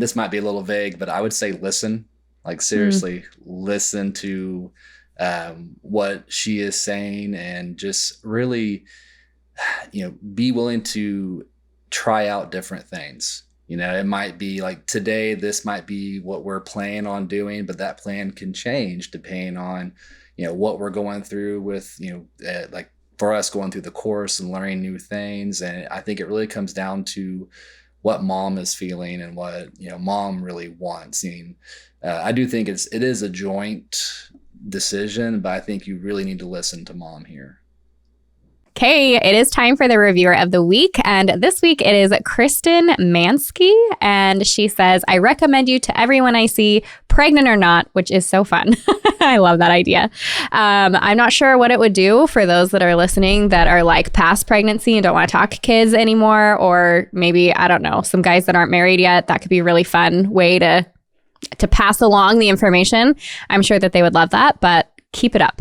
this might be a little vague, but I would say listen. Like seriously, listen to what she is saying, and just really, be willing to try out different things. It might be like today, this might be what we're planning on doing, but that plan can change depending on, what we're going through with, like for us going through the course and learning new things. And I think it really comes down to what mom is feeling and what, mom really wants. I do think it is a joint decision, but I think you really need to listen to mom here. Okay, it is time for the reviewer of the week. And this week it is Kristen Mansky. And she says, I recommend you to everyone I see, pregnant or not, which is so fun. I love that idea. I'm not sure what it would do for those that are listening that are like past pregnancy and don't want to talk kids anymore. Or maybe, I don't know, some guys that aren't married yet. That could be a really fun way to pass along the information. I'm sure that they would love that, but keep it up.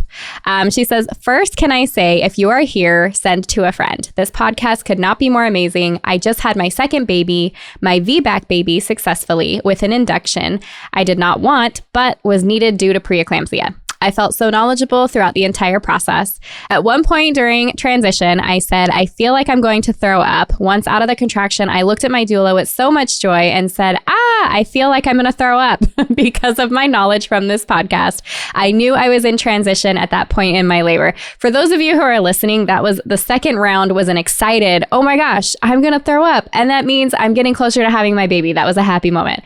She says, first, can I say, if you are here, send to a friend. This podcast could not be more amazing. I just had my second baby, my VBAC baby, successfully with an induction I did not want, but was needed due to preeclampsia. I felt so knowledgeable throughout the entire process. At one point during transition, I said, I feel like I'm going to throw up. Once out of the contraction, I looked at my doula with so much joy and said, I feel like I'm going to throw up because of my knowledge from this podcast. I knew I was in transition at that point in my labor. For those of you who are listening, that was the second round was an excited, oh my gosh, I'm going to throw up. And that means I'm getting closer to having my baby. That was a happy moment.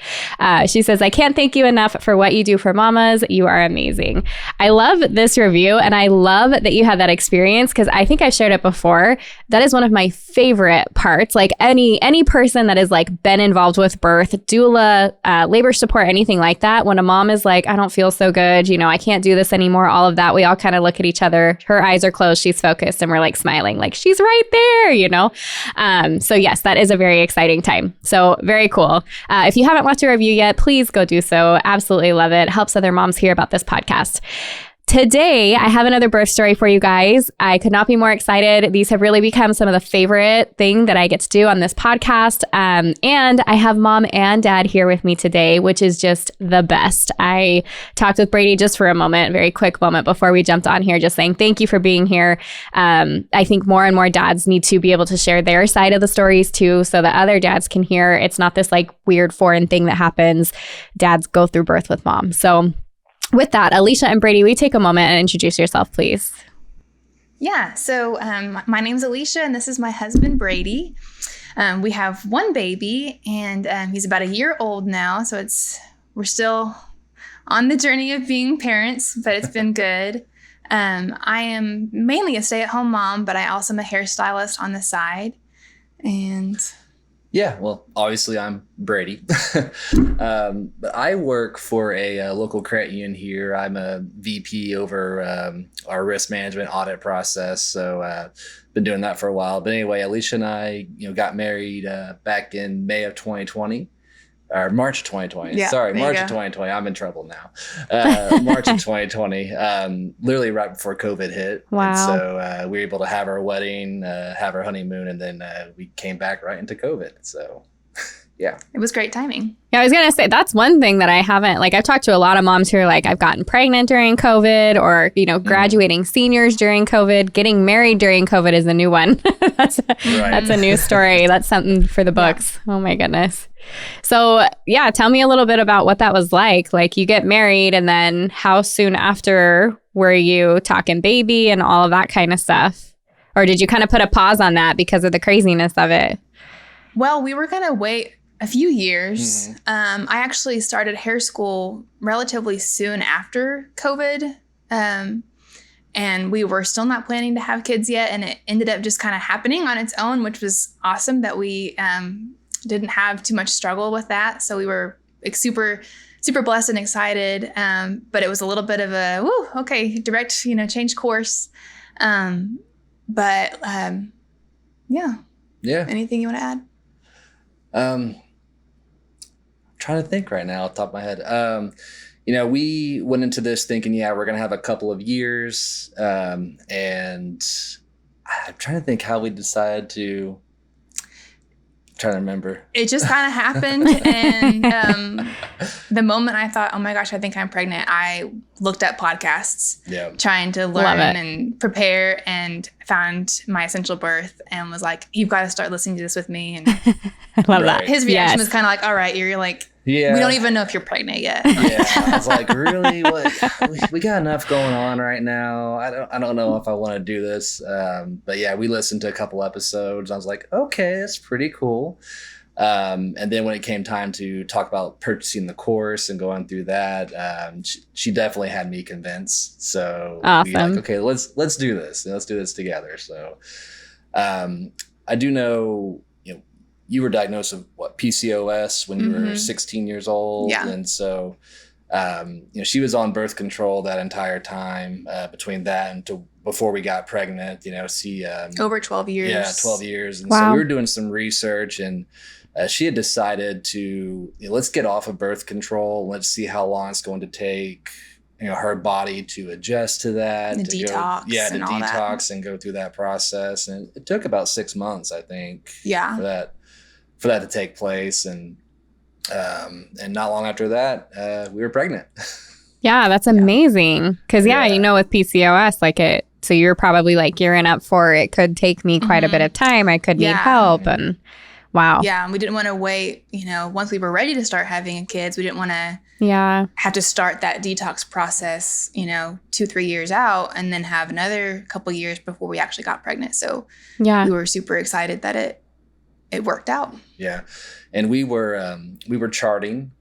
She says, I can't thank you enough for what you do for mamas. You are amazing. I love this review, and I love that you had that experience because I think I've shared it before. That is one of my favorite parts. Like any person that has like been involved with birth, doula, labor support, anything like that. When a mom is like, I don't feel so good, I can't do this anymore, all of that, we all kind of look at each other. Her eyes are closed, she's focused, and we're like smiling, like she's right there, So yes, that is a very exciting time. So very cool. If you haven't left a review yet, please go do so. Absolutely love it. Helps other moms hear about this podcast. Today, I have another birth story for you guys. I could not be more excited. These have really become some of the favorite thing that I get to do on this podcast. And I have mom and dad here with me today, which is just the best. I talked with Brady just for a moment, very quick moment before we jumped on here, just saying thank you for being here. I think more and more dads need to be able to share their side of the stories too, so that other dads can hear. It's not this like weird foreign thing that happens. Dads go through birth with mom. So with that, Alisha and Brady, will you take a moment and introduce yourself, please? Yeah, so my name's Alisha, and this is my husband, Brady. We have one baby, and he's about a year old now, so we're still on the journey of being parents, but it's been good. I am mainly a stay-at-home mom, but I also am a hairstylist on the side, and... Yeah, well, obviously I'm Brady, but I work for a local credit union here. I'm a VP over our risk management audit process, so been doing that for a while. But anyway, Alisha and I, got married back in May of 2020. Or March of 2020. Yeah, Sorry, March of 2020. I'm in trouble now. March of 2020, literally right before COVID hit. Wow. And so we were able to have our wedding, have our honeymoon, and then we came back right into COVID. So, yeah. It was great timing. Yeah, I was going to say, that's one thing that I haven't, like I've talked to a lot of moms who are like, I've gotten pregnant during COVID or, graduating seniors during COVID. Getting married during COVID is a new one. That's a new story. That's something for the books. Yeah. Oh my goodness. So yeah, tell me a little bit about what that was like. Like you get married and then how soon after were you talking baby and all of that kind of stuff? Or did you kind of put a pause on that because of the craziness of it? Well, we were going to wait a few years. Mm-hmm. I actually started hair school relatively soon after COVID. And we were still not planning to have kids yet. And it ended up just kind of happening on its own, which was awesome that we didn't have too much struggle with that. So we were like, super blessed and excited. But it was a little bit of a, direct, change course. Yeah. Anything you want to add? Trying to think right now off the top of my head. We went into this thinking, we're going to have a couple of years. And I'm trying to think how we decided to trying to remember. It just kind of happened. And the moment I thought, oh my gosh, I think I'm pregnant, I looked up podcasts, trying to learn and prepare, and found My Essential Birth and was like, you've got to start listening to this with me. And I love that. His reaction was kind of like, all right, you're like, we don't even know if you're pregnant yet. I was like, really? What? We got enough going on right now. I don't know if I want to do this. But yeah, we listened to a couple episodes. I was like, okay, that's pretty cool. And then when it came time to talk about purchasing the course and going through that, she definitely had me convinced. So we like, okay, let's do this. Let's do this together. So I do know, you were diagnosed with PCOS when you were 16 years old. Yeah. And so, she was on birth control that entire time, between that and before we got pregnant, over 12 years. Yeah, 12 years. And so we were doing some research, and she had decided to, let's get off of birth control. Let's see how long it's going to take, her body to adjust to that. The detox. To detox and go through that process. And it took about 6 months, I think. Yeah. For that to take place, and not long after that, we were pregnant. Yeah, that's amazing. Because with PCOS, so you're probably like gearing up for it. Could take me quite a bit of time. I could need help, and wow. Yeah, and we didn't want to wait. Once we were ready to start having kids, we didn't want to have to start that detox process, 2-3 years out, and then have another couple years before we actually got pregnant. So we were super excited that it worked out. Yeah. And we were charting.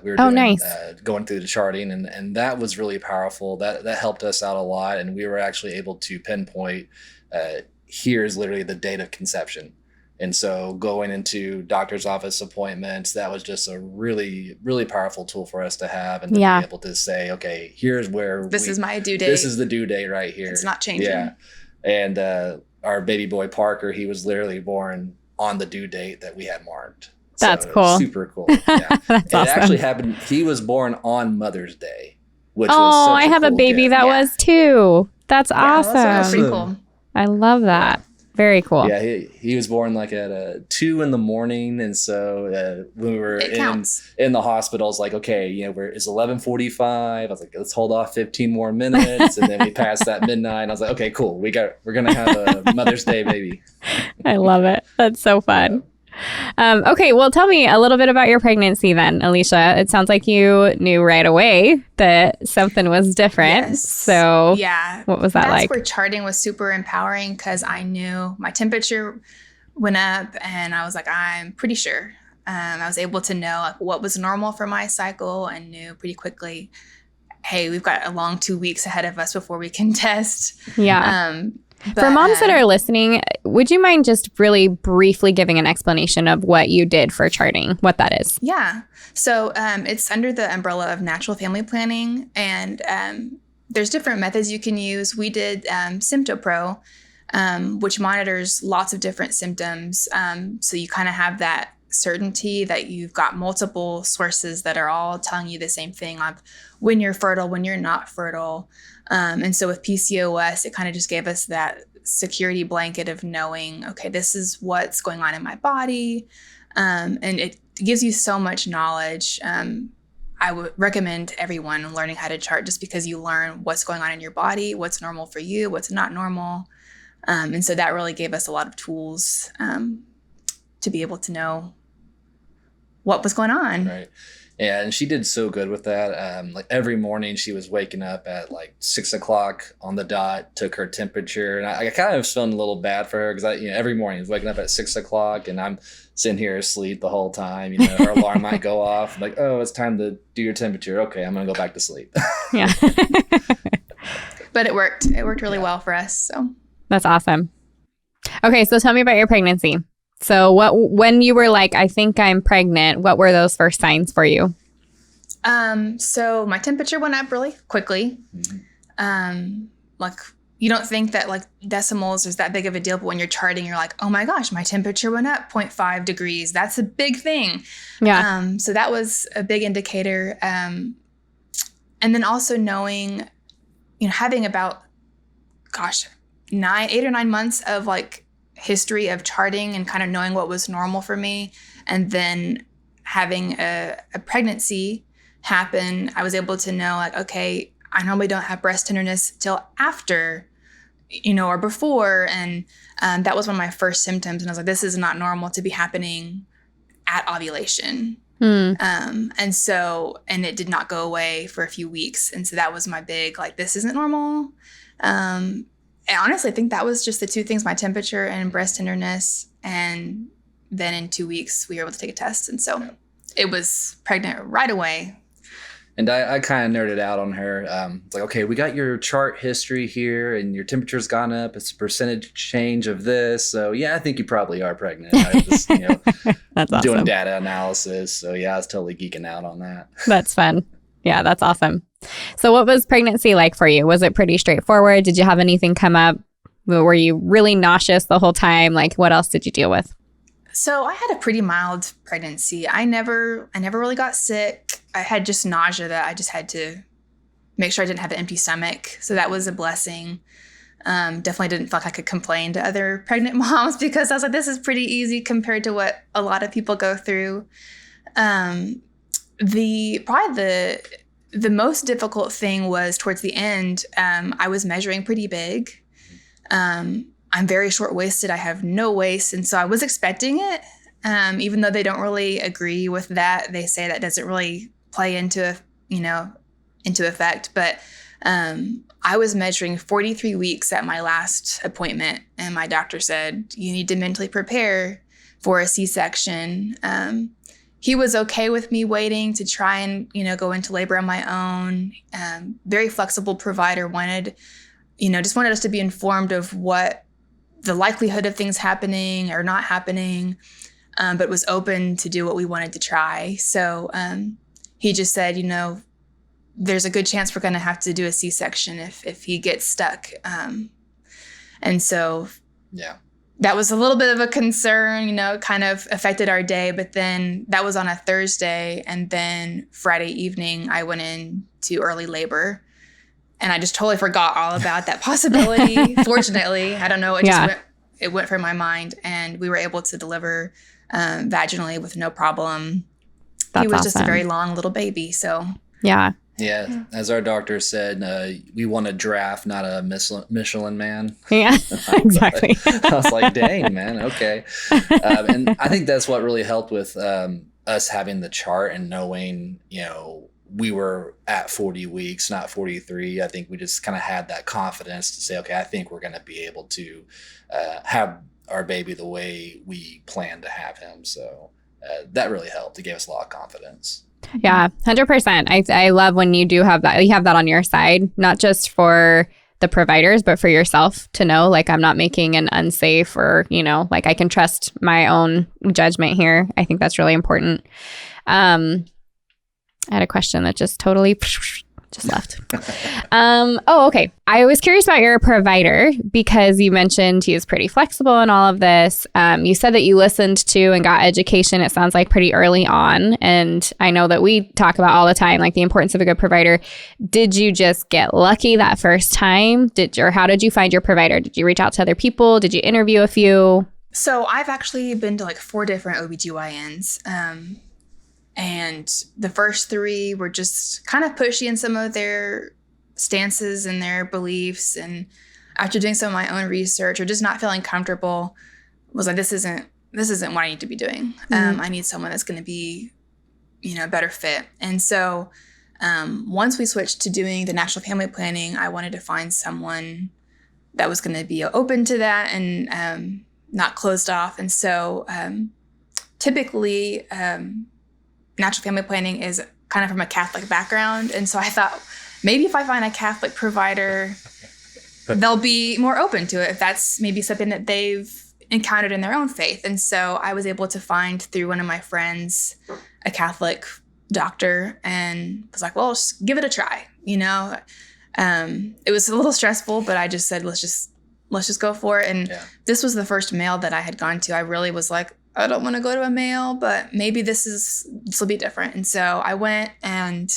We were doing, going through the charting, and that was really powerful. That helped us out a lot. And we were actually able to pinpoint, here's literally the date of conception. And so going into doctor's office appointments, that was just a really, really powerful tool for us to have, and to be able to say, okay, here's where this is my due date. This is the due date right here. It's not changing. Yeah. And our baby boy Parker, he was literally born on the due date that we had marked. That's cool. Super cool. Yeah. That's awesome. It actually happened. He was born on Mother's Day, which was I have a baby that was too. That's awesome. That's pretty cool. I love that. Very cool. Yeah, he was born at 2 a.m, and so when we were in the hospital, it's like, okay, it's 11:45. I was like, let's hold off 15 more minutes, and then we passed that midnight. I was like, okay, cool. We're gonna have a Mother's Day baby. I love it. That's so fun. Okay, well, tell me a little bit about your pregnancy then, Alisha. It sounds like you knew right away that something was different. Yes. So what was that like? That's where charting was super empowering, because I knew my temperature went up, and I was like, I'm pretty sure. I was able to know what was normal for my cycle, and knew pretty quickly, hey, we've got a long 2 weeks ahead of us before we can test. Yeah. For moms that are listening, would you mind just really briefly giving an explanation of what you did for charting, what that is? Yeah. So it's under the umbrella of natural family planning, and there's different methods you can use. We did SymptoPro, which monitors lots of different symptoms. So you kind of have that certainty that you've got multiple sources that are all telling you the same thing of when you're fertile, when you're not fertile. And so with PCOS, it kind of just gave us that security blanket of knowing, okay, this is what's going on in my body. And it gives you so much knowledge. I would recommend everyone learning how to chart, just because you learn what's going on in your body, what's normal for you, what's not normal. And so that really gave us a lot of tools to be able to know what was going on. Right. Yeah, and she did so good with that. Like every morning she was waking up at like 6 o'clock on the dot, took her temperature. And I kind of was feeling a little bad for her, because every morning I was waking up at 6 o'clock, and I'm sitting here asleep the whole time. Her alarm might go off. I'm like, oh, it's time to do your temperature. Okay, I'm going to go back to sleep. Yeah. But it worked. It worked really well for us. So that's awesome. Okay, so tell me about your pregnancy. So when you were like, I think I'm pregnant, what were those first signs for you? So my temperature went up really quickly. Like, you don't think that like decimals is that big of a deal, but when you're charting, you're like, oh my gosh, my temperature went up 0.5 degrees. That's a big thing. Yeah. So that was a big indicator. And then also knowing, having about, 8 or 9 months of like history of charting and kind of knowing what was normal for me. And then having a pregnancy happen, I was able to know, like, okay, I normally don't have breast tenderness till after, or before. And that was one of my first symptoms. And I was like, this is not normal to be happening at ovulation. And it did not go away for a few weeks. And so that was my big, like, this isn't normal. And honestly, I think that was just the two things, my temperature and breast tenderness. And then in 2 weeks, we were able to take a test. And so it was pregnant right away. And I kind of nerded out on her. It's like, okay, we got your chart history here and your temperature's gone up. It's a percentage change of this. So, yeah, I think you probably are pregnant. I was, That's awesome. Doing data analysis. So, yeah, I was totally geeking out on that. That's fun. Yeah, that's awesome. So what was pregnancy like for you? Was it pretty straightforward? Did you have anything come up? Were you really nauseous the whole time? Like, what else did you deal with? So I had a pretty mild pregnancy. I never really got sick. I had just nausea that I just had to make sure I didn't have an empty stomach. So that was a blessing. Definitely didn't feel like I could complain to other pregnant moms because I was like, this is pretty easy compared to what a lot of people go through. The most difficult thing was towards the end. I was measuring pretty big. I'm very short-waisted. I have no waist. And so I was expecting it. Even though they don't really agree with that, they say that doesn't really play into effect. But I was measuring 43 weeks at my last appointment. And my doctor said, you need to mentally prepare for a C-section. He was okay with me waiting to try and, go into labor on my own. Very flexible provider, just wanted us to be informed of what the likelihood of things happening or not happening, but was open to do what we wanted to try. So he just said, there's a good chance we're going to have to do a C-section if he gets stuck. And so that was a little bit of a concern, kind of affected our day. But then that was on a Thursday. And then Friday evening, I went into early labor. And I just totally forgot all about that possibility. Fortunately, I don't know. It went from my mind, and we were able to deliver vaginally with no problem. He was just a very long little baby. So yeah. As our doctor said, we want a giraffe, not a Michelin man. Yeah, exactly. I was like, dang, man, okay. And I think that's what really helped with us having the chart and knowing, we were at 40 weeks, not 43. I think we just kind of had that confidence to say, okay, I think we're going to be able to have our baby the way we plan to have him. So that really helped. It gave us a lot of confidence. Yeah, 100%. I love when you do have that. You have that on your side, not just for the providers, but for yourself to know, like, I'm not making an unsafe or, like I can trust my own judgment here. I think that's really important. I had a question that just totally just left. Okay. I was curious about your provider because you mentioned he is pretty flexible in all of this. You said that you listened to and got education, it sounds like pretty early on. And I know that we talk about all the time, like the importance of a good provider. Did you just get lucky that first time? How did you find your provider? Did you reach out to other people? Did you interview a few? So I've actually been to like 4 different OBGYNs. And the first 3 were just kind of pushy in some of their stances and their beliefs. And after doing some of my own research or just not feeling comfortable, was like, this isn't what I need to be doing. I need someone that's going to be, a better fit. And so once we switched to doing the natural family planning, I wanted to find someone that was going to be open to that and not closed off. And so typically, natural family planning is kind of from a Catholic background. And so I thought maybe if I find a Catholic provider, they'll be more open to it if that's maybe something that they've encountered in their own faith. And so I was able to find through one of my friends a Catholic doctor and was like, well, just give it a try. It was a little stressful, but I just said, let's just go for it. And this was the first male that I had gone to. I really was like, I don't want to go to a male, but maybe this will be different. And so I went, and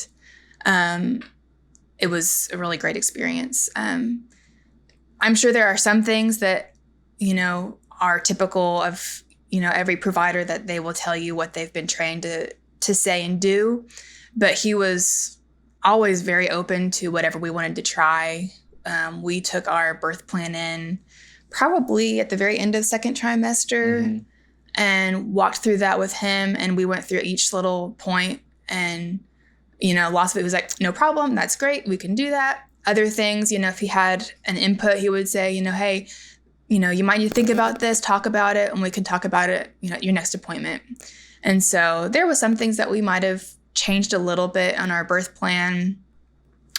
it was a really great experience. I'm sure there are some things that, are typical of, every provider, that they will tell you what they've been trained to say and do. But he was always very open to whatever we wanted to try. We took our birth plan in probably at the very end of second trimester and walked through that with him. And we went through each little point, and, lots of it was like, no problem. That's great. We can do that. Other things, if he had an input, he would say, hey, you might need to think about this, talk about it, and we can talk about it, at your next appointment. And so there was some things that we might have changed a little bit on our birth plan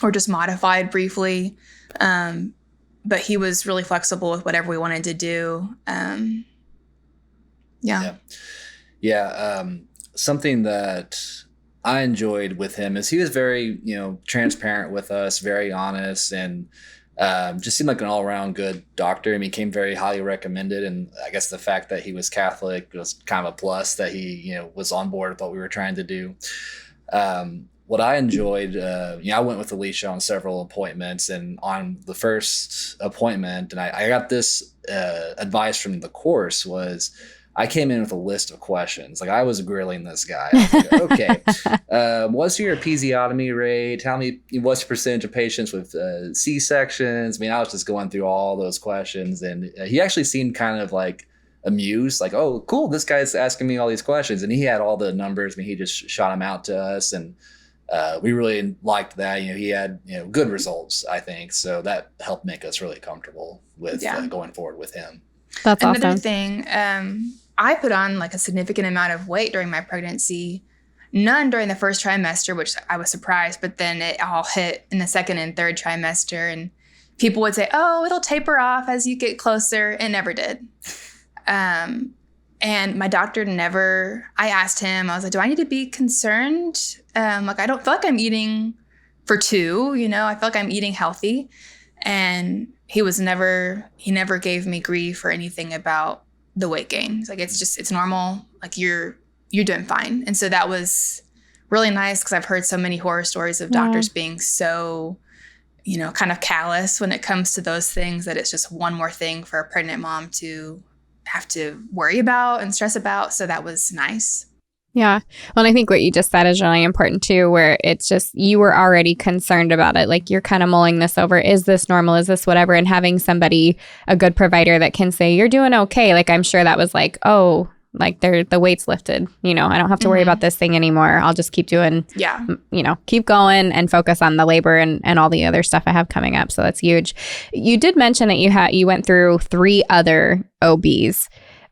or just modified briefly. But he was really flexible with whatever we wanted to do. Something that I enjoyed with him is he was very, transparent with us, very honest, and just seemed like an all-around good doctor. He came very highly recommended, and I guess the fact that he was Catholic was kind of a plus, that he, was on board with what we were trying to do. What I enjoyed, I went with Alisha on several appointments, and on the first appointment, and I got this advice from the course, was I came in with a list of questions. Like, I was grilling this guy. I was like, okay, what's your episiotomy rate? Tell me, what's your percentage of patients with C-sections? I was just going through all those questions, and he actually seemed kind of like amused, like, oh, cool, this guy's asking me all these questions. And he had all the numbers. He just shot them out to us, and we really liked that. He had good results, I think. So that helped make us really comfortable with going forward with him. That's awesome. Another thing, I put on like a significant amount of weight during my pregnancy. None during the first trimester, which I was surprised, but then it all hit in the second and third trimester. And people would say, oh, it'll taper off as you get closer. It never did. And my doctor I asked him, I was like, do I need to be concerned? I don't feel like I'm eating for two, I feel like I'm eating healthy. And he never gave me grief or anything about the weight gain. He's like, it's normal. Like, you're doing fine. And so that was really nice, because I've heard so many horror stories of doctors being so, kind of callous when it comes to those things, that it's just one more thing for a pregnant mom to have to worry about and stress about. So that was nice. Yeah. Well, and I think what you just said is really important too, where it's just, you were already concerned about it. Like, you're kind of mulling this over. Is this normal? Is this whatever? And having somebody, a good provider that can say, you're doing okay. Like, I'm sure that was like, oh, like the weight's lifted. I don't have to worry about this thing anymore. I'll just keep doing, keep going and focus on the labor and all the other stuff I have coming up. So that's huge. You did mention that you went through 3 other OBs.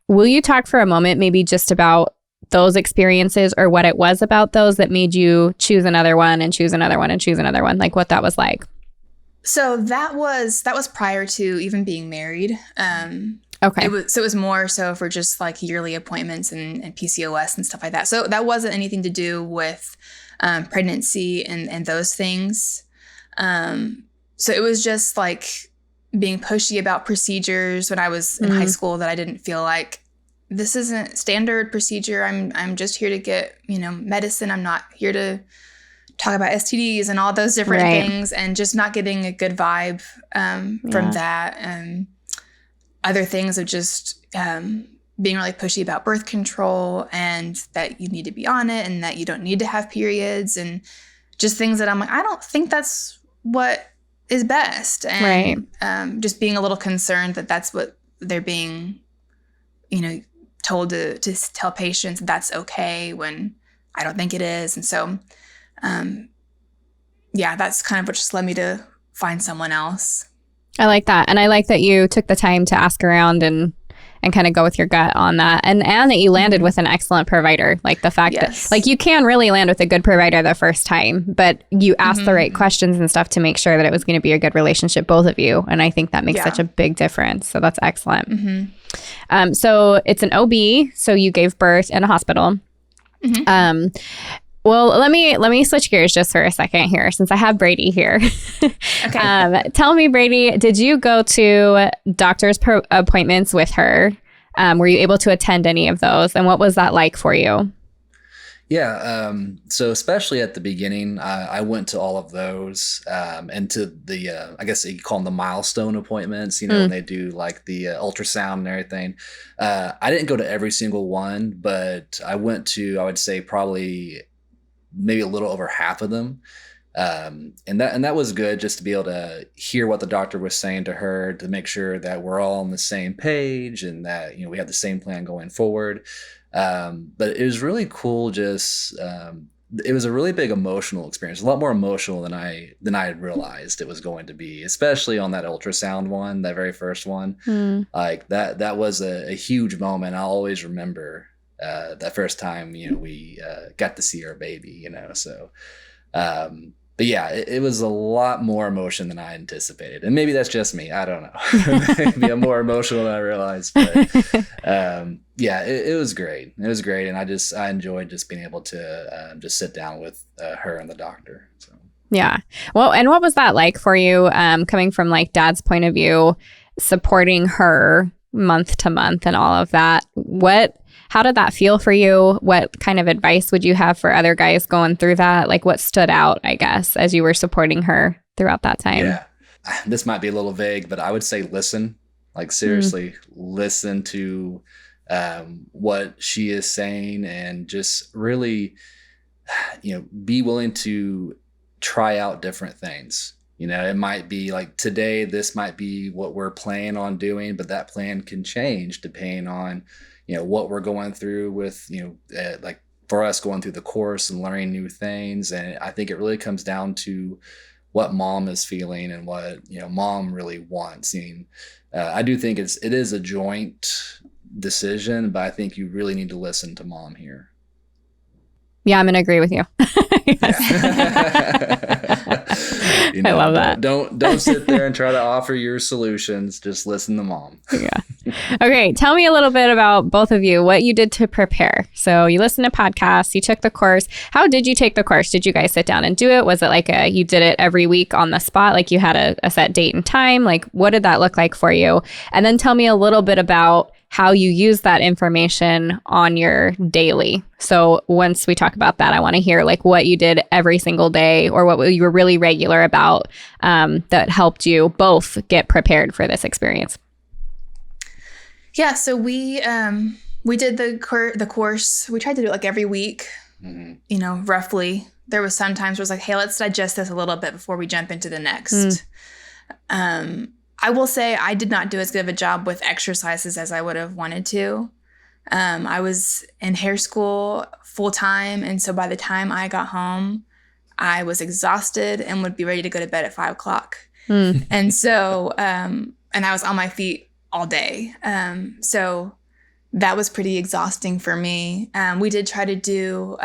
Will you talk for a moment, maybe just about those experiences, or what it was about those that made you choose another one and choose another one and choose another one, like what that was like? So that was prior to even being married. Okay. It was more so for just like yearly appointments and PCOS and stuff like that. So that wasn't anything to do with pregnancy and those things. So it was just like being pushy about procedures when I was in high school, that I didn't feel like, this isn't standard procedure. I'm just here to get, medicine. I'm not here to talk about STDs and all those different things, and just not getting a good vibe from that. And other things of just being really pushy about birth control, and that you need to be on it, and that you don't need to have periods, and just things that I'm like, I don't think that's what is best. And just being a little concerned that that's what they're being, told to tell patients that's okay, when I don't think it is. And so, that's kind of what just led me to find someone else. I like that. And I like that you took the time to ask around and kind of go with your gut on that. And that you landed with an excellent provider. Like, the fact that, like, you can really land with a good provider the first time, but you asked the right questions and stuff to make sure that it was going to be a good relationship, both of you. And I think that makes such a big difference. So that's excellent. So it's an OB. So you gave birth in a hospital. Well, let me switch gears just for a second here, since I have Brady here. Okay. Tell me, Brady, did you go to doctor's appointments with her? Were you able to attend any of those? And what was that like for you? Yeah. So especially at the beginning, I went to all of those, and to the, I guess you call them the milestone appointments, when they do like the ultrasound and everything. I didn't go to every single one, but I went to, I would say probably maybe a little over half of them. And that was good, just to be able to hear what the doctor was saying to her, to make sure that we're all on the same page and that, we have the same plan going forward. But it was really cool. It was a really big emotional experience, a lot more emotional than I had realized it was going to be, especially on that ultrasound one, that very first one. Like that was a huge moment. I'll always remember that first time, we got to see our baby, so. But yeah, it was a lot more emotion than I anticipated. And maybe that's just me. I don't know. Maybe I'm more emotional than I realized. But yeah, it was great. It was great. And I enjoyed just being able to just sit down with her and the doctor. So. Yeah. Well, and what was that like for you, coming from like dad's point of view, supporting her month to month and all of that? How did that feel for you? What kind of advice would you have for other guys going through that? Like, what stood out, I guess, as you were supporting her throughout that time? Yeah. This might be a little vague, but I would say listen. Like, seriously, listen to what she is saying, and just really, be willing to try out different things. It might be like today, this might be what we're planning on doing, but that plan can change depending on, what we're going through with, like for us going through the course and learning new things. And I think it really comes down to what mom is feeling and what, mom really wants. I do think it is a joint decision, but I think you really need to listen to mom here. Yeah, I'm going to agree with you. I love that. Don't sit there and try to offer your solutions. Just listen to mom. Yeah. Okay. Tell me a little bit about both of you, what you did to prepare. So you listened to podcasts, you took the course. How did you take the course? Did you guys sit down and do it? Was it like you did it every week on the spot? Like you had a set date and time? Like what did that look like for you? And then tell me a little bit about how you use that information on your daily. So once we talk about that, I want to hear like what you did every single day, or what you were really regular about, that helped you both get prepared for this experience. Yeah, so we did the course. We tried to do it like every week, roughly. There was some times where it was like, hey, let's digest this a little bit before we jump into the next. I will say I did not do as good of a job with exercises as I would have wanted to. I was in hair school full time. And so by the time I got home, I was exhausted and would be ready to go to bed at 5 o'clock. And so, and I was on my feet all day. So that was pretty exhausting for me. We did try to do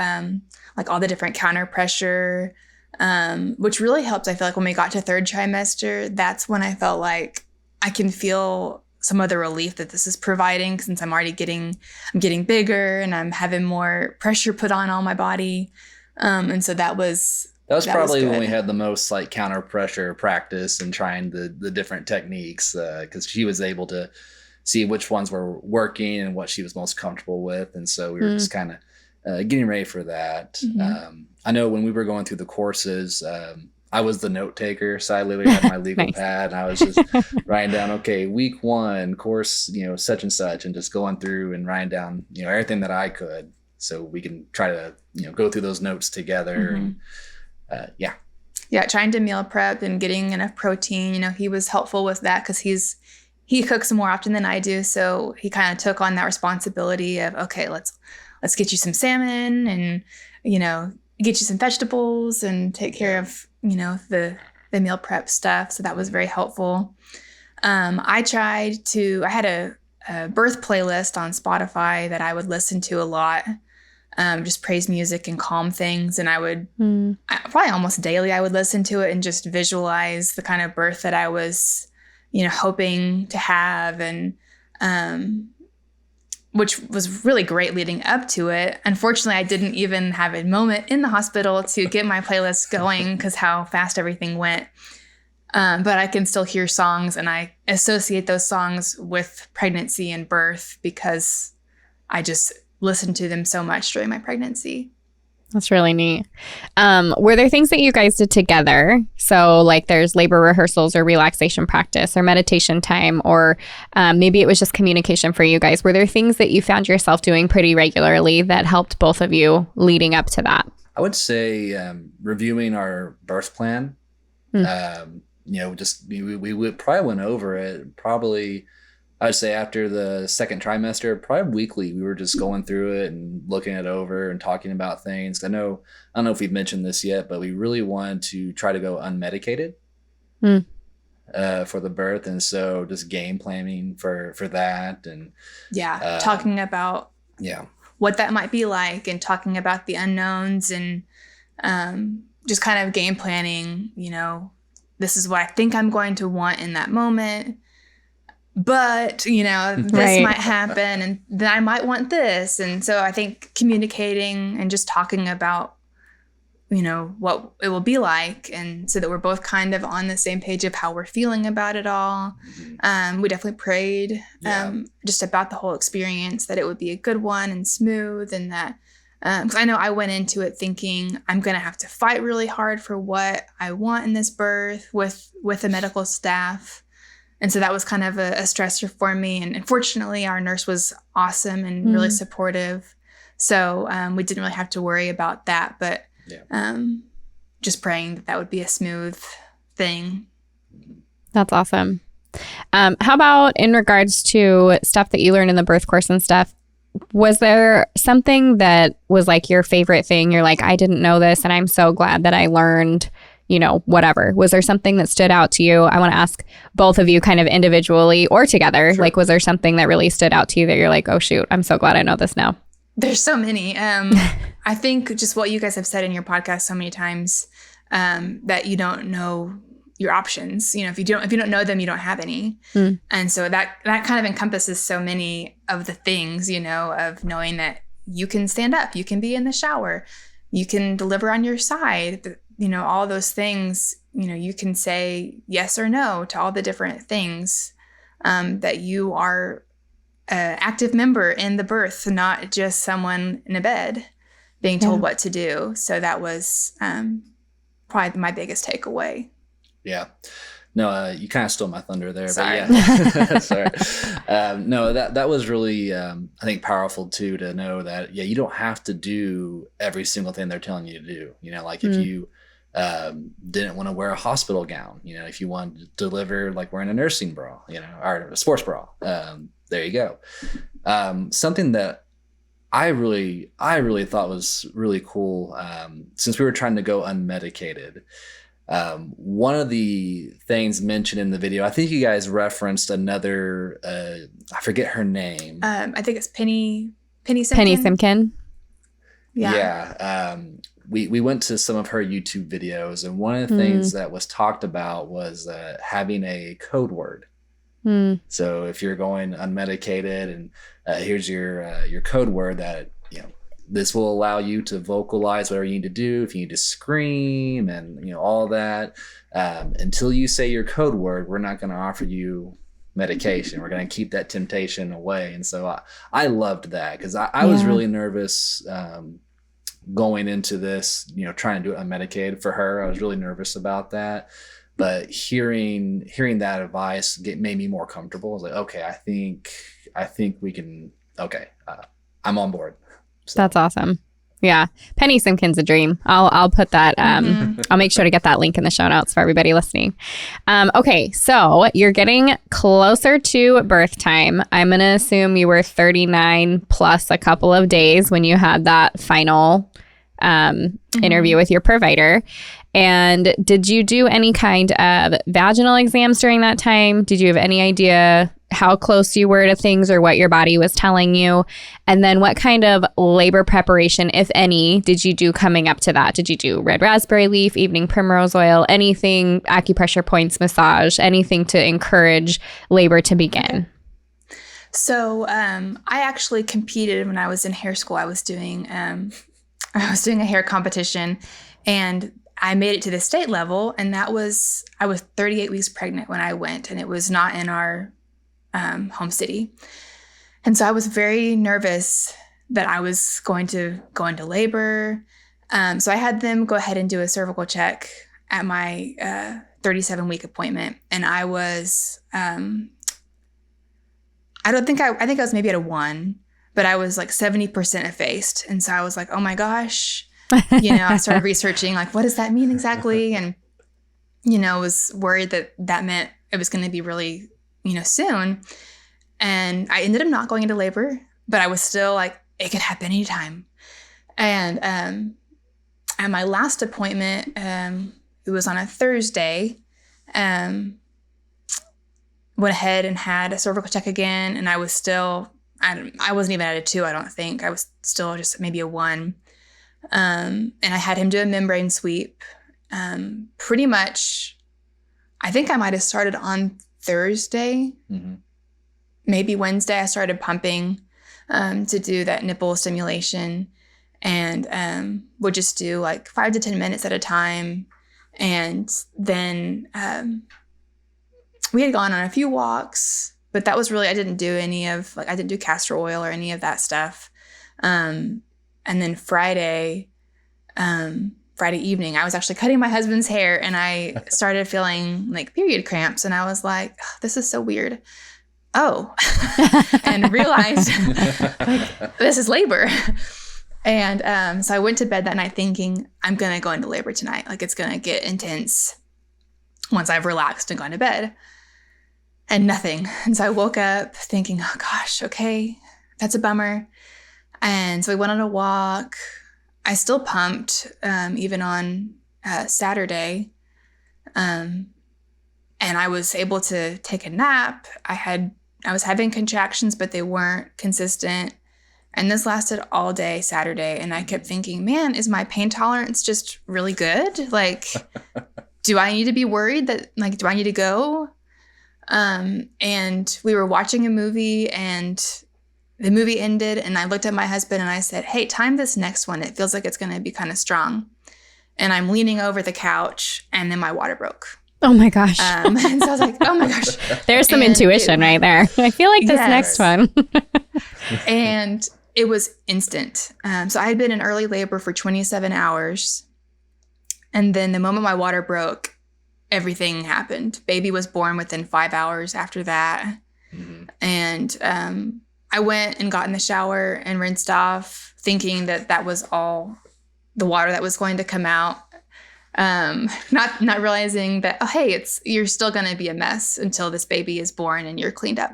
like all the different counter pressure, which really helped. I feel like when we got to third trimester, that's when I felt like I can feel some of the relief that this is providing, since I'm getting bigger and I'm having more pressure put on all my body. And so that was probably when we had the most like counter pressure practice and trying the different techniques, because she was able to see which ones were working and what she was most comfortable with. And so we were just kind of getting ready for that. I know when we were going through the courses, I was the note taker. So I literally had my legal Nice. pad and I was just writing down, okay, week 1 course, such and such, and just going through and writing down, everything that I could, so we can try to, go through those notes together. And, Yeah, trying to meal prep and getting enough protein. He was helpful with that because he cooks more often than I do. So he kind of took on that responsibility of, okay, let's get you some salmon and, get you some vegetables and take care of, the meal prep stuff. So that was very helpful. I had a birth playlist on Spotify that I would listen to a lot. Just praise music and calm things. And I would probably almost daily, I would listen to it and just visualize the kind of birth that I was, hoping to have. And, which was really great leading up to it. Unfortunately, I didn't even have a moment in the hospital to get my playlist going because how fast everything went. But I can still hear songs, and I associate those songs with pregnancy and birth because I just listened to them so much during my pregnancy. That's really neat. Were there things that you guys did together? So like there's labor rehearsals or relaxation practice or meditation time, or maybe it was just communication for you guys. Were there things that you found yourself doing pretty regularly that helped both of you leading up to that? I would say reviewing our birth plan. Just we probably went over it probably, I would say after the second trimester, probably weekly, we were just going through it and looking it over and talking about things. I don't know if we've mentioned this yet, but we really wanted to try to go unmedicated for the birth. And so just game planning for that. And talking about what that might be like and talking about the unknowns and just kind of game planning, this is what I think I'm going to want in that moment. But, this might happen and then I might want this. And so I think communicating and just talking about, what it will be like. And so that we're both kind of on the same page of how we're feeling about it all. We definitely prayed just about the whole experience, that it would be a good one and smooth. And that, because I know I went into it thinking I'm going to have to fight really hard for what I want in this birth with the medical staff. And so that was kind of a stressor for me. And unfortunately, our nurse was awesome and really supportive. So we didn't really have to worry about that. But just praying that would be a smooth thing. That's awesome. How about in regards to stuff that you learned in the birth course and stuff? Was there something that was like your favorite thing? You're like, I didn't know this and I'm so glad that I learned, whatever. Was there something that stood out to you? I want to ask both of you kind of individually or together. Sure. Like, was there something that really stood out to you that you're like, oh shoot, I'm so glad I know this now? There's so many. I think just what you guys have said in your podcast so many times, that you don't know your options. If you don't know them, you don't have any. And so that kind of encompasses so many of the things, of knowing that you can stand up, you can be in the shower, you can deliver on your side, all those things, you can say yes or no to all the different things, that you are an active member in the birth, not just someone in a bed being told what to do. So that was probably my biggest takeaway. Yeah. No, you kind of stole my thunder there. Sorry. But yeah. Sorry. No, that was really, I think, powerful too, to know that, you don't have to do every single thing they're telling you to do. Like if you didn't want to wear a hospital gown, if you wanted to deliver like wearing a nursing bra, or a sports bra, there you go. Something that I really thought was really cool, since we were trying to go unmedicated. One of the things mentioned in the video, I think you guys referenced another, I forget her name. I think it's Penny Simpkin. Penny Simpkin. Yeah. We went to some of her YouTube videos, and one of the things that was talked about was having a code word. So if you're going unmedicated, and here's your code word that, this will allow you to vocalize whatever you need to do. If you need to scream and, all that, until you say your code word, we're not going to offer you medication. We're going to keep that temptation away. And so I loved that, because I was really nervous going into this, trying to do it unmedicated for her. I was really nervous about that. But hearing that advice made me more comfortable. I was like, okay, I think we can, I'm on board. So. That's awesome. Yeah. Penny Simpkin's a dream. I'll put that, I'll make sure to get that link in the show notes for everybody listening. Okay. So you're getting closer to birth time. I'm going to assume you were 39 plus a couple of days when you had that final interview with your provider. And did you do any kind of vaginal exams during that time? Did you have any idea how close you were to things or what your body was telling you? And then what kind of labor preparation, if any, did you do coming up to that? Did you do red raspberry leaf, evening primrose oil, anything, acupressure points, massage, anything to encourage labor to begin? Okay. So I actually competed when I was in hair school. I was doing a hair competition, and I made it to the state level, and I was 38 weeks pregnant when I went, and it was not in our home city. And so I was very nervous that I was going to go into labor. So I had them go ahead and do a cervical check at my 37-week appointment. And I was, I think I was maybe at a 1, but I was like 70% effaced. And so I was like, oh my gosh, I started researching like, what does that mean exactly? And, was worried that meant it was going to be really, soon. And I ended up not going into labor, but I was still like, it could happen anytime. And at my last appointment, it was on a Thursday, went ahead and had a cervical check again. And I was still, I wasn't even at a 2, I don't think. I was still just maybe a 1. And I had him do a membrane sweep. Pretty much, I think I might have started on Thursday. Mm-hmm. Maybe Wednesday, I started pumping to do that nipple stimulation, and would just do like 5 to 10 minutes at a time. And then we had gone on a few walks, but that was really, I didn't do castor oil or any of that stuff. And then Friday evening, I was actually cutting my husband's hair, and I started feeling like period cramps, and I was like, oh, this is so weird. Oh, and realized like, this is labor. And so I went to bed that night thinking, I'm going to go into labor tonight. Like, it's going to get intense once I've relaxed and gone to bed. And nothing. And so I woke up thinking, oh gosh, okay, that's a bummer. And so we went on a walk. I still pumped even on Saturday. And I was able to take a nap. I was having contractions, but they weren't consistent. And this lasted all day Saturday. And I kept thinking, man, is my pain tolerance just really good? Like, do I need to be worried that, like, do I need to go? And we were watching a movie, and the movie ended, and I looked at my husband and I said, hey, time this next one. It feels like it's going to be kind of strong. And I'm leaning over the couch, and then my water broke. Oh my gosh. And so I was like, oh my gosh. There's some intuition right there. I feel like this next one. And it was instant. So I had been in early labor for 27 hours. And then the moment my water broke, everything happened. Baby was born within 5 hours after that. Mm-hmm. And I went and got in the shower and rinsed off, thinking that was all the water that was going to come out. Not realizing that, oh, hey, you're still going to be a mess until this baby is born and you're cleaned up.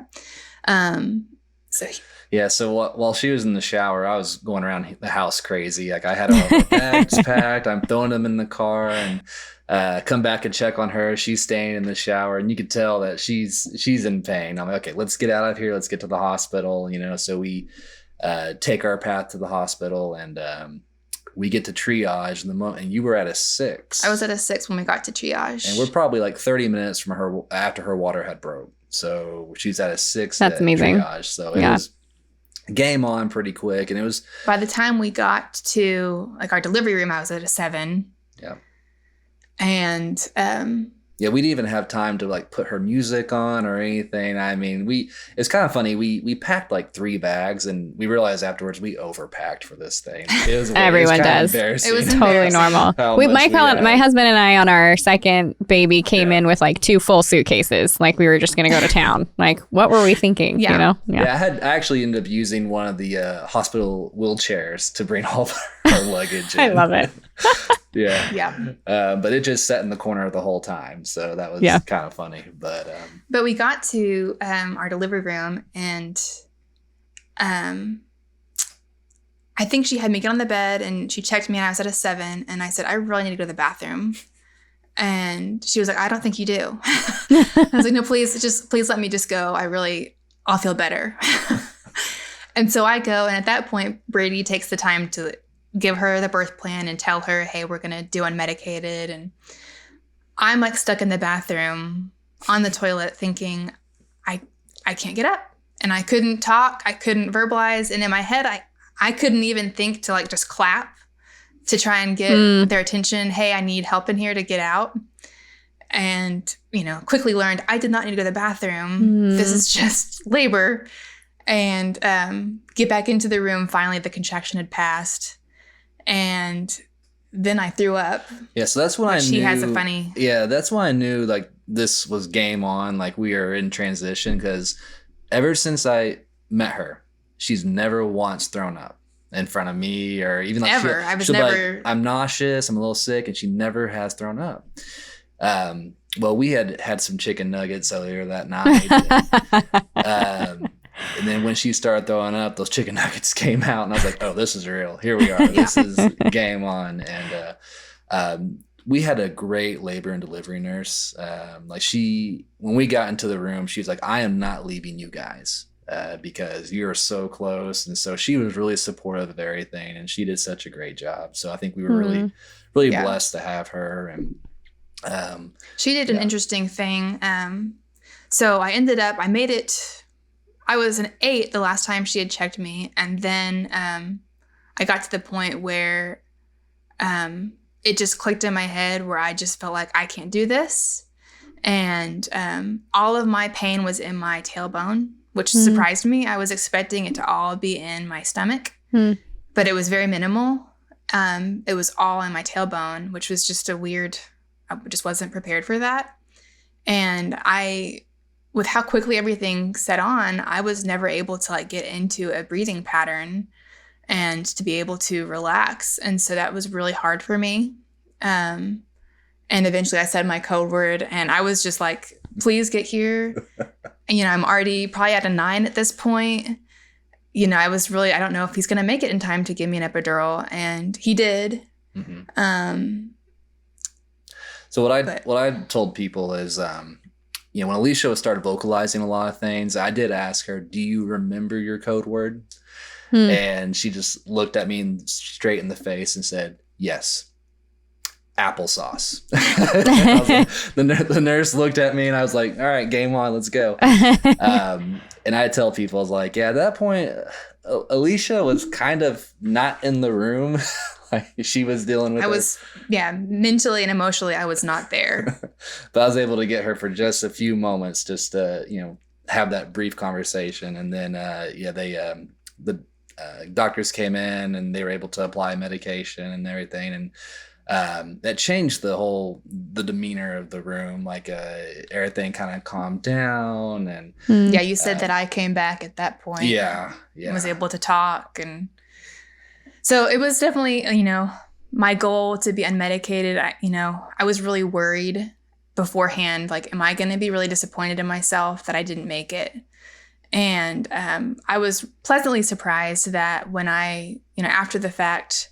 So while she was in the shower, I was going around the house crazy. Like, I had all the bags packed. I'm throwing them in the car, and come back and check on her. She's staying in the shower, and you could tell that she's in pain. I'm like, okay, let's get out of here. Let's get to the hospital. So we take our path to the hospital, and we get to triage in the moment. And you were at a 6. I was at a 6 when we got to triage, and we're probably like 30 minutes from her after her water had broke. So she's at a 6. That's amazing. Triage. So it was game on pretty quick, and it was. By the time we got to like our delivery room, I was at a 7. Yeah. And we didn't even have time to like put her music on or anything. I mean, it's kind of funny. We packed like 3 bags, and we realized afterwards we overpacked for this thing. Everyone does. It was totally normal. My husband and I on our second baby came in with like 2 full suitcases. Like, we were just going to go to town. Like, what were we thinking? Yeah. I actually ended up using one of the hospital wheelchairs to bring all of our luggage in. I love it. Yeah. But it just sat in the corner the whole time. So that was kind of funny. But we got to our delivery room, and I think she had me get on the bed, and she checked me, and I was at a 7. And I said, I really need to go to the bathroom. And she was like, I don't think you do. I was like, no, please let me just go. I'll feel better. And so I go, and at that point, Brady takes the time to give her the birth plan and tell her, hey, we're going to do unmedicated. And I'm like stuck in the bathroom on the toilet thinking, I can't get up. And I couldn't talk. I couldn't verbalize. And in my head, I couldn't even think to like just clap to try and get their attention. Hey, I need help in here to get out. And, quickly learned I did not need to go to the bathroom. This is just labor. And get back into the room. Finally, the contraction had passed. And then I threw up. Yeah, so that's when I knew. She has a funny. Yeah, that's when I knew like this was game on. Like we are in transition because ever since I met her, she's never once thrown up in front of me or even like Ever. I was never. Like, I'm nauseous. I'm a little sick, and she never has thrown up. Well, we had some chicken nuggets earlier that night. And then when she started throwing up, those chicken nuggets came out, and I was like, "Oh, this is real. Here we are. This is game on." And we had a great labor and delivery nurse. Like when we got into the room, she was like, "I am not leaving you guys because you're so close." And so she was really supportive of everything, and she did such a great job. So I think we were really blessed to have her. And she did an interesting thing. So I made it. I was an 8 the last time she had checked me. And then I got to the point where it just clicked in my head where I just felt like I can't do this. And all of my pain was in my tailbone, which surprised me. I was expecting it to all be in my stomach, but it was very minimal. It was all in my tailbone, which was just I just wasn't prepared for that. And with how quickly everything set on, I was never able to like get into a breathing pattern and to be able to relax. And so that was really hard for me. And eventually I said my code word and I was just like, please get here. And, I'm already probably at a 9 at this point. I don't know if he's going to make it in time to give me an epidural. And he did. Mm-hmm. So what I told people is, when Alisha started vocalizing a lot of things, I did ask her, do you remember your code word? And she just looked at me straight in the face and said, yes, applesauce. The nurse looked at me and I was like, all right, game on, let's go. And I tell people, I was like, yeah, at that point, Alisha was kind of not in the room. Like she was dealing with mentally and emotionally, I was not there. But I was able to get her for just a few moments, just to, have that brief conversation. And then, the doctors came in and they were able to apply medication and everything. And that changed the demeanor of the room. Like everything kind of calmed down. And yeah, you said that I came back at that point. Yeah. And was able to talk. And so it was definitely, my goal to be unmedicated. I was really worried beforehand. Like, am I going to be really disappointed in myself that I didn't make it? And I was pleasantly surprised that when after the fact,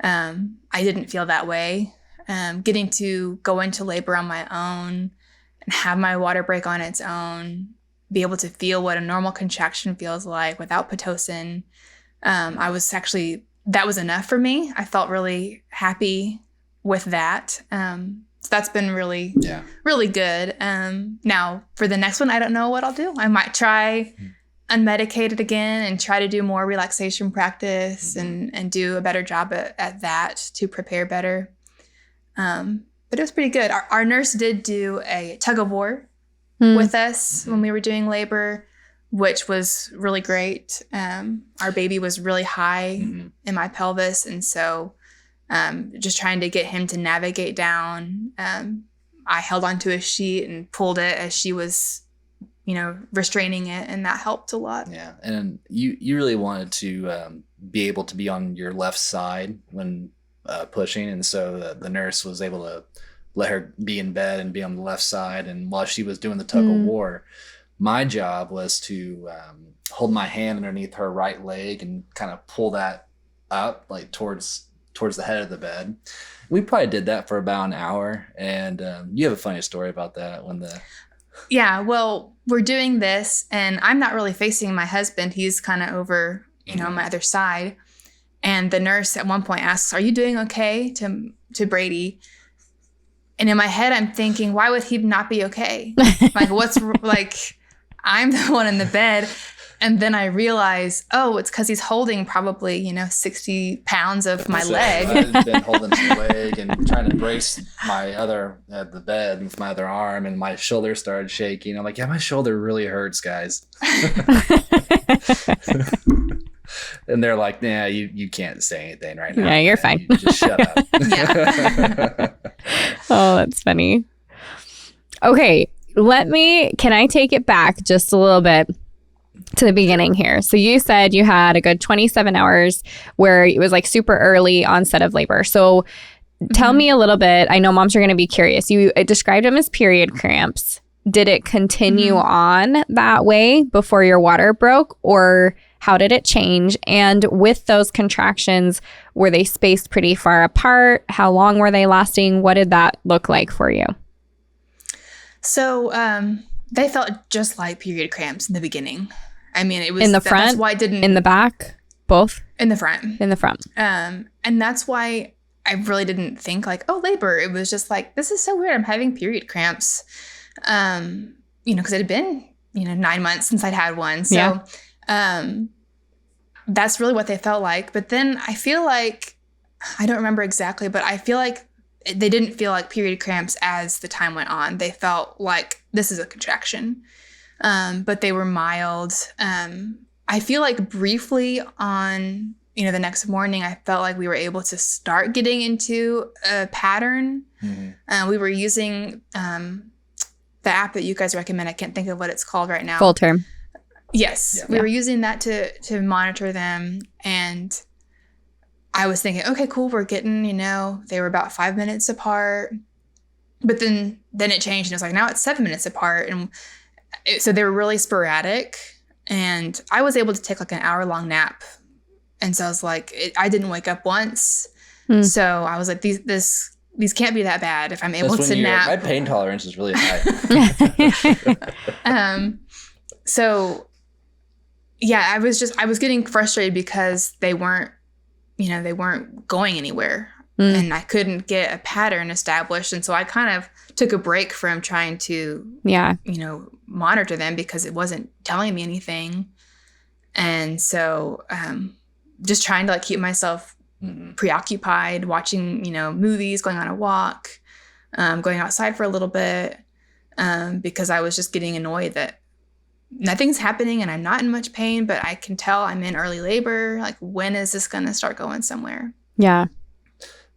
I didn't feel that way. Getting to go into labor on my own and have my water break on its own, be able to feel what a normal contraction feels like without Pitocin. That was enough for me. I felt really happy with that. So that's been really, really good. Now for the next one, I don't know what I'll do. I might try unmedicated again and try to do more relaxation practice and do a better job at that to prepare better. But it was pretty good. Our nurse did do a tug of war with us when we were doing labor, which was really great. Our baby was really high in my pelvis. And so just trying to get him to navigate down, I held onto a sheet and pulled it as she was, restraining it. And that helped a lot. Yeah. And you really wanted to be able to be on your left side when pushing. And so the nurse was able to let her be in bed and be on the left side. And while she was doing the tug of war, my job was to hold my hand underneath her right leg and kind of pull that up like towards the head of the bed. We probably did that for about an hour. And you have a funny story about that Yeah, well, we're doing this and I'm not really facing my husband. He's kind of over, on my other side. And the nurse at one point asks, "Are you doing okay?" to Brady. And in my head, I'm thinking, why would he not be okay? Like, I'm the one in the bed. And then I realize, it's because he's holding probably, 60 pounds of my leg. I've been holding his leg and trying to brace the bed with my other arm, and my shoulder started shaking. I'm like, yeah, my shoulder really hurts, guys. And they're like, nah, you can't say anything right now. Yeah, you're fine. You just shut up. Oh, that's funny. Okay, can I take it back just a little bit to the beginning here? So you said you had a good 27 hours where it was like super early onset of labor. So tell me a little bit. I know moms are going to be curious. You described them as period cramps. Did it continue on that way before your water broke, or how did it change? And with those contractions, were they spaced pretty far apart? How long were they lasting? What did that look like for you? So they felt just like period cramps in the beginning. I mean, it was in the front, that's why I didn't in the back, both in the front. In the front. And that's why I really didn't think like, oh, labor. It was just like, this is so weird. I'm having period cramps. Because it had been 9 months since I'd had one. So that's really what they felt like. But then I feel like, I don't remember exactly, but I feel like they didn't feel like period cramps as the time went on. They felt like this is a contraction, but they were mild. I feel like briefly on, the next morning, I felt like we were able to start getting into a pattern. We were using the app that you guys recommend. I can't think of what it's called right now. Full term. Yes. Yeah. We were using that to monitor them. And I was thinking, okay, cool. We're getting, they were about 5 minutes apart. But then it changed. And it was like, now it's 7 minutes apart. And so they were really sporadic. And I was able to take like an hour-long nap. And so I was like, I didn't wake up once. So I was like, these can't be that bad if I'm able to nap. My pain tolerance is really high. So yeah, I was getting frustrated because they weren't going anywhere, and I couldn't get a pattern established. And so I kind of took a break from trying to, monitor them because it wasn't telling me anything. And so, just trying to like keep myself preoccupied, watching, movies, going on a walk, going outside for a little bit, because I was just getting annoyed that nothing's happening and I'm not in much pain, but I can tell I'm in early labor. Like, when is this going to start going somewhere? Yeah.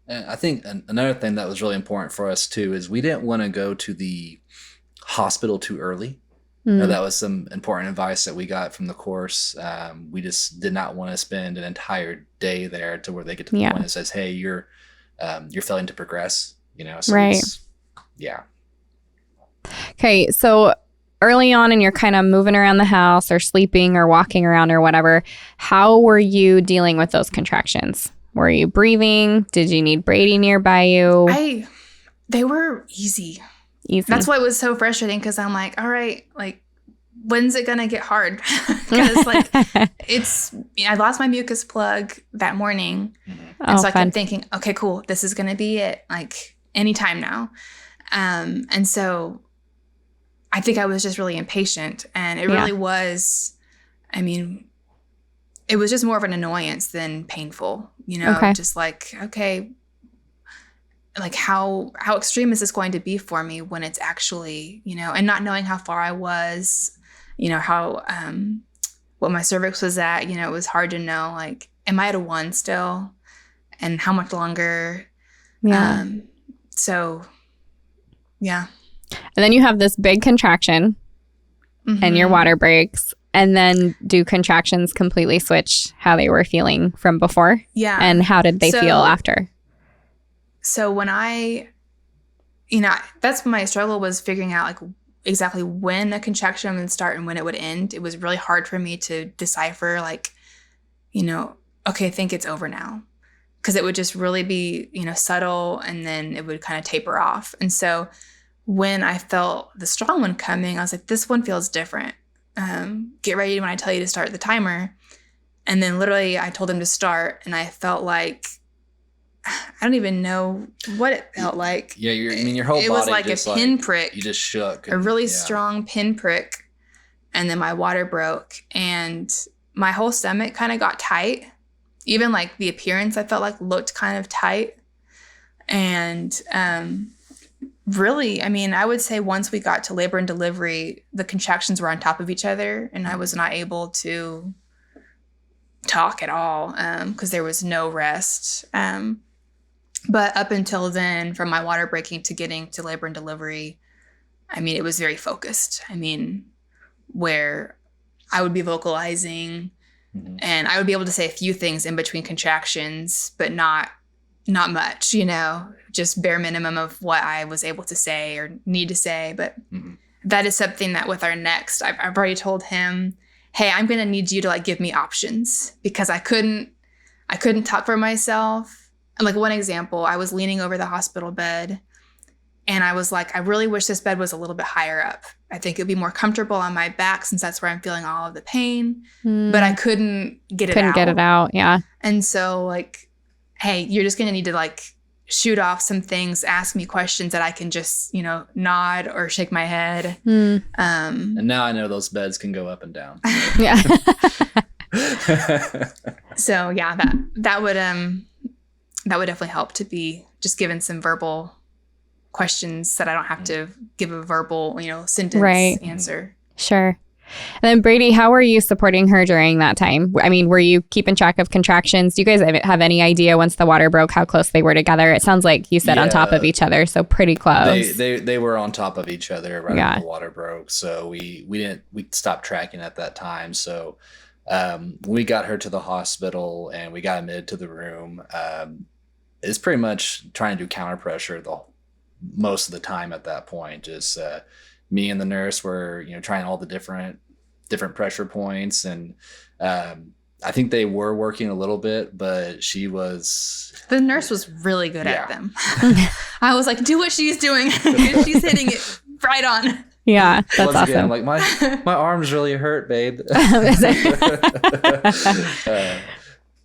And I think another thing that was really important for us too is we didn't want to go to the hospital too early. That was some important advice that we got from the course. We just did not want to spend an entire day there to where they get to the point that says, "Hey, you're failing to progress." So right? Yeah. Okay, so early on, and you're kind of moving around the house, or sleeping, or walking around, or whatever. How were you dealing with those contractions? Were you breathing? Did you need Brady nearby you? They were easy. That's why it was so frustrating, because I'm like, all right, like, when's it gonna get hard? Because like I lost my mucus plug that morning, and so I kept thinking, okay, cool, this is gonna be it, like anytime now. And so I think I was just really impatient, and it really was. I mean, it was just more of an annoyance than painful, just like, okay, like how extreme is this going to be for me when it's actually, and not knowing how far I was, how, what my cervix was at, it was hard to know, like, am I at a 1 still, and how much longer? Yeah. So yeah. And then you have this big contraction and your water breaks. And then do contractions completely switch how they were feeling from before? Yeah. And how did they feel after? So when that's my struggle, was figuring out like exactly when a contraction would start and when it would end. It was really hard for me to decipher, like, okay, I think it's over now. Because it would just really be, subtle, and then it would kind of taper off. And so when I felt the strong one coming, I was like, this one feels different. Get ready when I tell you to start the timer. And then literally I told him to start, and I felt like, I don't even know what it felt like. Yeah, your whole body. It was like a pinprick. You just shook. A really strong pinprick. And then my water broke, and my whole stomach kind of got tight. Even like the appearance, I felt like looked kind of tight. And really, I would say once we got to labor and delivery, the contractions were on top of each other, and I was not able to talk at all because there was no rest. But up until then, from my water breaking to getting to labor and delivery, I mean, it was very focused. I mean, where I would be vocalizing and I would be able to say a few things in between contractions, but not much, just bare minimum of what I was able to say or need to say. But that is something that with our next, I've already told him, hey, I'm going to need you to like give me options because I couldn't talk for myself. And like one example, I was leaning over the hospital bed and I was like, I really wish this bed was a little bit higher up. I think it'd be more comfortable on my back since that's where I'm feeling all of the pain. But I couldn't get it out. Couldn't get it out, yeah. And so like, hey, you're just going to need to like shoot off some things, ask me questions that I can just, nod or shake my head. And now I know those beds can go up and down. Yeah. So yeah, that would definitely help to be just given some verbal questions that I don't have to give a verbal, sentence answer. Sure. And then Brady, how were you supporting her during that time? I mean, were you keeping track of contractions? Do you guys have any idea once the water broke how close they were together? It sounds like you said on top of each other, so pretty close. They were on top of each other right when the water broke. So we stopped tracking at that time. So we got her to the hospital and we got admitted to the room. It's pretty much trying to do counter pressure most of the time at that point. Just me and the nurse were, trying all the different pressure points. And I think they were working a little bit, but the nurse was really good at them. I was like, do what she's doing. She's hitting it right on. Yeah, that's Once awesome. Again, I'm like, my arms really hurt, babe.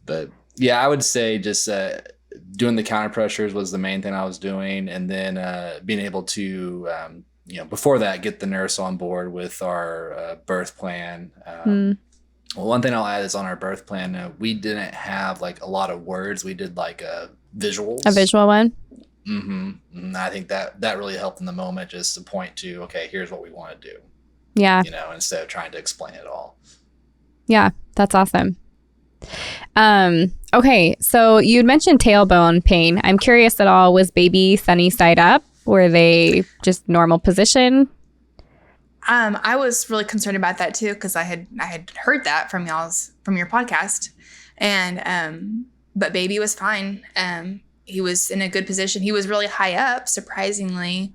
But yeah, I would say just doing the counter pressures was the main thing I was doing. And then being able to, before that, get the nurse on board with our birth plan. Well, one thing I'll add is on our birth plan, we didn't have like a lot of words. We did like visuals. A visual one? And I think that really helped in the moment, just to point to, okay, here's what we want to do. Yeah. Instead of trying to explain it all. Yeah, that's awesome. Okay, so you'd mentioned tailbone pain. I'm curious at all, was baby sunny side up? Were they just normal position? I was really concerned about that too, because I had heard that from your podcast, and but baby was fine. He was in a good position. He was really high up, surprisingly.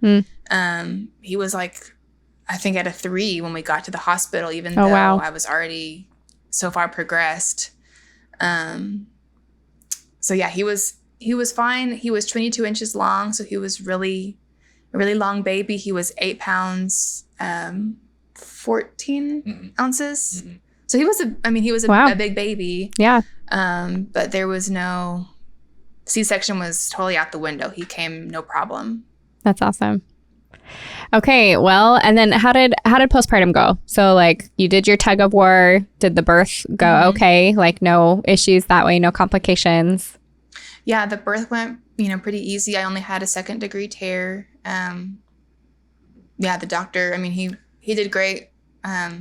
He was like, I think at a 3 when we got to the hospital, even though I was already so far progressed. So yeah, he was fine. He was 22 inches long, so he was really a really long baby. He was 8 pounds, 14 ounces. So he was a big baby. Yeah. But there was no C-section was totally out the window. He came no problem. That's awesome. Okay, well, and then how did postpartum go? So like you did your tug of war. Did the birth go okay? Like no issues that way, no complications? Yeah, the birth went, pretty easy. I only had a 2nd-degree tear. The doctor, he did great.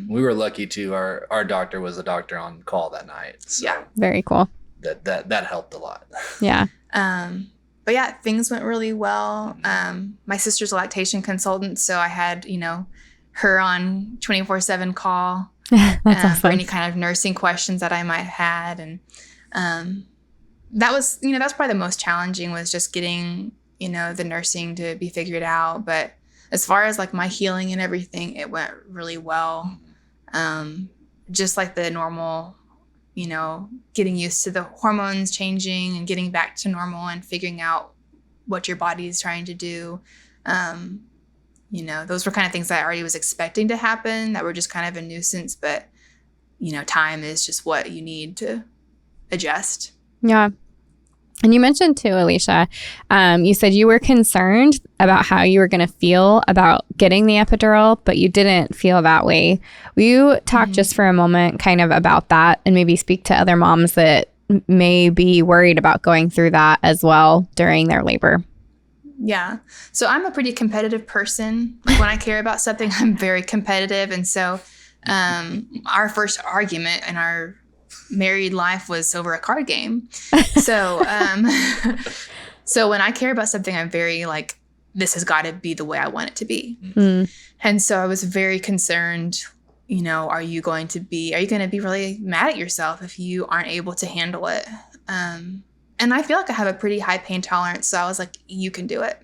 We were lucky too. Our doctor was a doctor on call that night. So yeah. Very cool. That helped a lot. Yeah. But yeah, things went really well. My sister's a lactation consultant, so I had, her on 24/7 call awesome. for any kind of nursing questions that I might have had. And that was, that's probably the most challenging, was just getting, the nursing to be figured out. But as far as like my healing and everything, it went really well. Just like the normal, getting used to the hormones changing and getting back to normal and figuring out what your body is trying to do. Those were kind of things that I already was expecting to happen that were just kind of a nuisance, but, time is just what you need to adjust. Yeah. And you mentioned too, Alisha, you said you were concerned about how you were going to feel about getting the epidural, but you didn't feel that way. Will you talk just for a moment kind of about that and maybe speak to other moms that may be worried about going through that as well during their labor? Yeah. So I'm a pretty competitive person. Like when I care about something, I'm very competitive. And so our first argument in our married life was over a card game. So, so when I care about something, I'm very like, this has got to be the way I want it to be. And so I was very concerned, you know, are you going to be really mad at yourself if you aren't able to handle it? And I feel like I have a pretty high pain tolerance. So I was like, you can do it.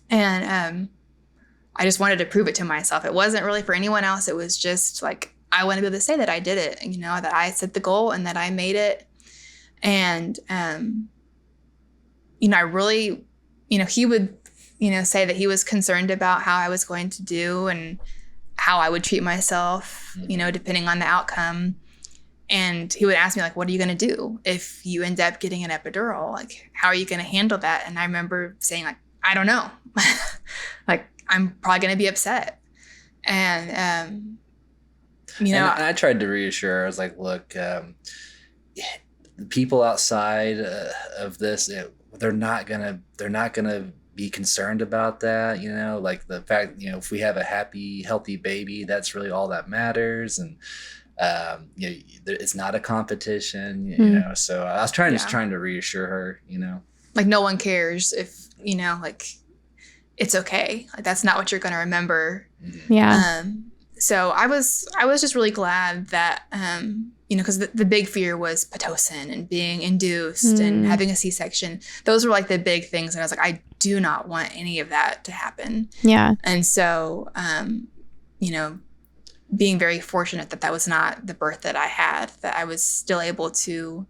And I just wanted to prove it to myself. It wasn't really for anyone else. It was just like, I want to be able to say that I did it, you know, that I set the goal and that I made it. And, you know, I really, you know, he would, you know, say that he was concerned about how I was going to do and how I would treat myself, you know, depending on the outcome. And he would ask me, like, what are you going to do if you end up getting an epidural? Like, how are you going to handle that? And I remember saying, like, I don't know. Like, I'm probably going to be upset. And, you know. And I tried to reassure her. I was like, look, the people outside of this, they're not going to be concerned about that, you know, like the fact, you know, if we have a happy, healthy baby, that's really all that matters. And, you know, it's not a competition, you know, so I was trying to reassure her, you know, like no one cares if, you know, like it's okay. Like that's not what you're going to remember. Yeah. So I was just really glad that, you know, because the big fear was Pitocin and being induced and having a C-section. Those were like the big things. And I was like, I do not want any of that to happen. Yeah. And so, you know, being very fortunate that was not the birth that I had, that I was still able to,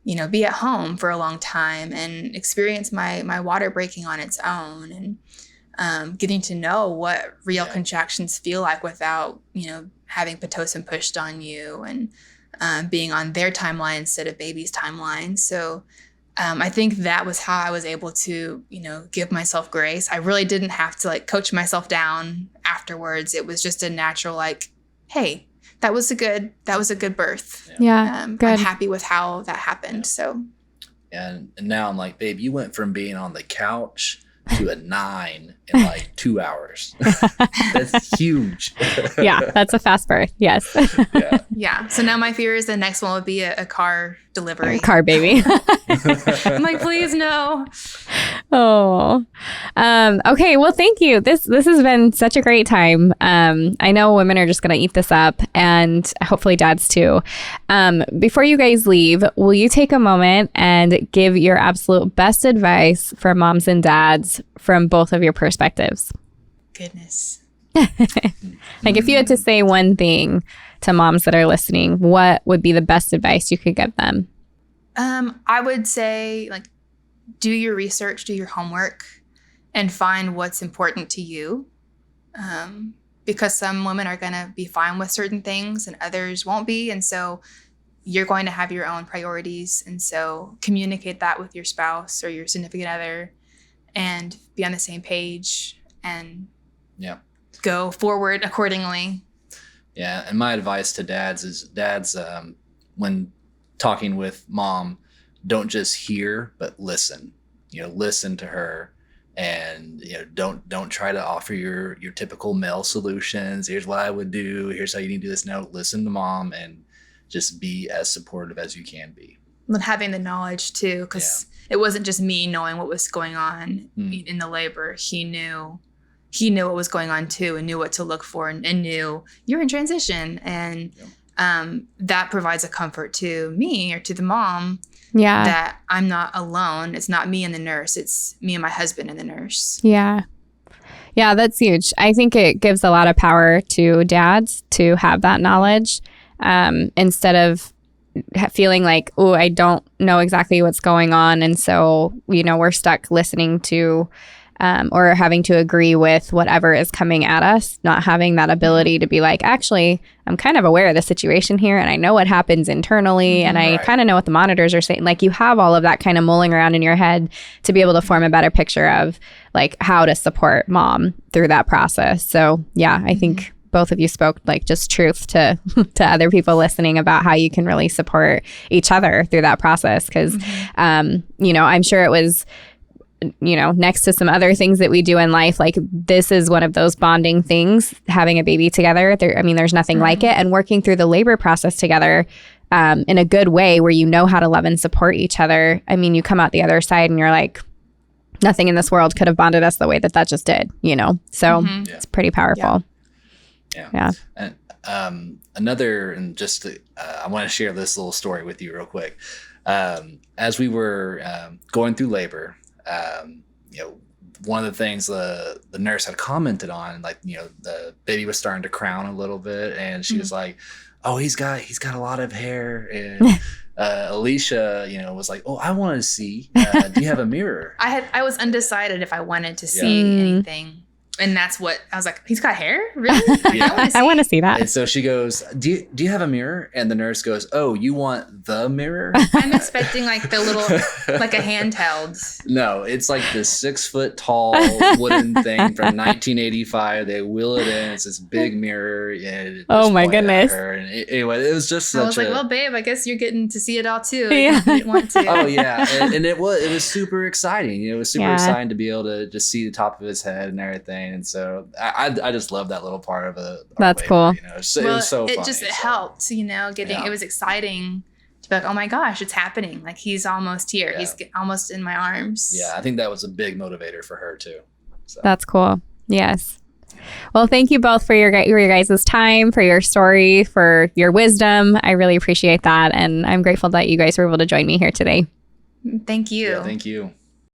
you know, be at home for a long time and experience my water breaking on its own and getting to know what real contractions feel like without, you know, having Pitocin pushed on you and being on their timeline instead of baby's timeline. So I think that was how I was able to, you know, give myself grace. I really didn't have to like coach myself down afterwards. It was just a natural like, hey, that was a good birth. Yeah. Good. I'm happy with how that happened. So. And now I'm like, babe, you went from being on the couch to a 9 in like 2 hours. That's huge. Yeah, that's a fast birth. Yes. Yeah. So now my fear is the next one would be a car delivery. Car baby. I'm like, please no. Oh. Okay. Well, thank you. This has been such a great time. I know women are just going to eat this up and hopefully dads too. Before you guys leave, will you take a moment and give your absolute best advice for moms and dads from both of your perspectives? Goodness. Like if you had to say one thing to moms that are listening, what would be the best advice you could give them? I would say like, do your research, do your homework, and find what's important to you. Because some women are going to be fine with certain things and others won't be. And so you're going to have your own priorities. And so communicate that with your spouse or your significant other and be on the same page and go forward accordingly. Yeah. And my advice to dads is when talking with mom, don't just hear, but listen, you know, listen to her and, you know, don't try to offer your typical male solutions. Here's what I would do. Here's how you need to do this. No, listen to mom and just be as supportive as you can be. And having the knowledge too, because it wasn't just me knowing what was going on in the labor. He knew what was going on too and knew what to look for and knew you're in transition. And that provides a comfort to me or to the mom that I'm not alone. It's not me and the nurse. It's me and my husband and the nurse. Yeah. Yeah, that's huge. I think it gives a lot of power to dads to have that knowledge instead of feeling like, oh, I don't know exactly what's going on. And so, you know, we're stuck listening to or having to agree with whatever is coming at us, not having that ability to be like, actually, I'm kind of aware of the situation here and I know what happens internally and I kind of know what the monitors are saying. Like you have all of that kind of mulling around in your head to be able to form a better picture of like how to support mom through that process. So yeah, I think both of you spoke like just truth to other people listening about how you can really support each other through that process. Because, you know, I'm sure it was, you know, next to some other things that we do in life, like this is one of those bonding things, having a baby together. There's nothing like it. And working through the labor process together, in a good way where you know how to love and support each other, I mean, you come out the other side and you're like, nothing in this world could have bonded us the way that just did, you know? So it's pretty powerful. Yeah. And another, and just I want to share this little story with you real quick. As we were going through labor, you know, one of the things the nurse had commented on, like, you know, the baby was starting to crown a little bit, and she was like, "Oh, he's got a lot of hair." And Alisha, you know, was like, "Oh, I want to see. Do you have a mirror?" I was undecided if I wanted to see anything. And that's what I was like, he's got hair? Really? Yeah. I want to see that. And so she goes, do you have a mirror? And the nurse goes, "Oh, you want the mirror?" I'm expecting like the little, like a handheld. No, it's like this 6 foot tall wooden thing from 1985. They wheel it in. It's this big mirror. And oh my goodness. And anyway, it was just such I was like, well, babe, I guess you're getting to see it all too. Yeah. You didn't want to. Oh yeah. And it was super exciting. You know, it was super exciting to be able to just see the top of his head and everything. And so I just love that little part of it. That's cool. You know, it was so funny. It helped, you know, it was exciting to be like, oh my gosh, it's happening. Like he's almost here. Yeah. He's almost in my arms. Yeah. I think that was a big motivator for her too. So. That's cool. Yes. Well, thank you both for your guys' time, for your story, for your wisdom. I really appreciate that. And I'm grateful that you guys were able to join me here today. Thank you. Yeah, thank you.